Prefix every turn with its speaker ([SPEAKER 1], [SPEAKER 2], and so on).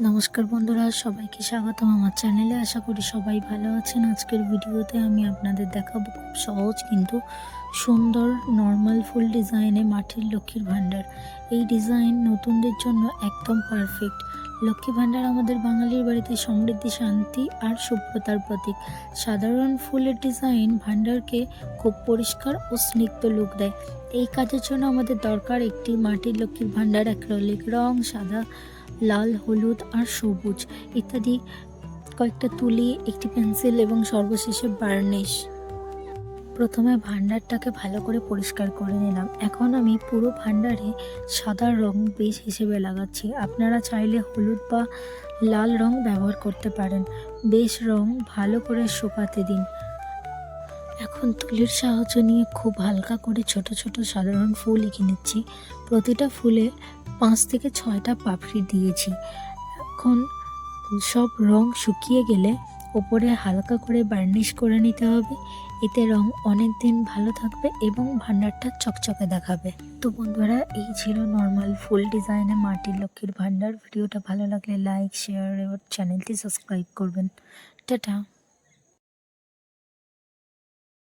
[SPEAKER 1] নমস্কার বন্ধুরা, সবাইকে স্বাগতম আমার চ্যানেলে। আশা করি সবাই ভালো আছেন। আজকের ভিডিওতে আমি আপনাদের দেখাবো খুব সহজ কিন্তু সুন্দর নর্মাল ফুল ডিজাইনে মাটির লক্ষ্মীর ভাণ্ডার। এই ডিজাইন নতুনদের জন্য একদম পারফেক্ট। লক্ষ্মী ভাণ্ডার আমাদের বাঙালির বাড়িতে সমৃদ্ধি, শান্তি আর শুভ্রতার প্রতীক। সাধারণ ফুলের ডিজাইন ভাণ্ডারকে খুব পরিষ্কার ও স্নিগ্ধ লুক দেয়। এই কাজের জন্য আমাদের দরকার একটি মাটির লক্ষ্মীর ভাণ্ডার, অ্যাক্রিলিক রং, সাদা, লাল, হলুদ আর সবুজ ইত্যাদি, কয়েকটা তুলি, একটি পেন্সিল এবং সর্বশেষে বার্নিশ। প্রথমে ভাণ্ডারটাকে ভালো করে পরিষ্কার করে নিলাম। এখন আমি পুরো ভাণ্ডারে সাদা রং বেস হিসেবে লাগাচ্ছি। আপনারা চাইলে হলুদ বা লাল রং ব্যবহার করতে পারেন। বেস রং ভালো করে শুকাতে দিন। এখন তুলির সাহায্য নিয়ে খুব হালকা করে ছোট ছোট সাধারণ ফুল এঁকে নিচ্ছি। প্রতিটা ফুলে 5 থেকে 6টা পাপড়ি দিয়েছি। এখন সব রং শুকিয়ে গেলে ওপরে হালকা করে বার্নিশ করে নিতে হবে। এতে রং অনেক দিন ভালো থাকবে এবং ভাণ্ডারটা চকচকে দেখাবে। তো বন্ধুরা, এই ছিল নর্মাল ফুল ডিজাইনে মাটির লক্ষ্মীর ভাণ্ডার। ভিডিওটা ভালো লাগলে লাইক, শেয়ার এবং চ্যানেলটি সাবস্ক্রাইব করবেন। টাটা।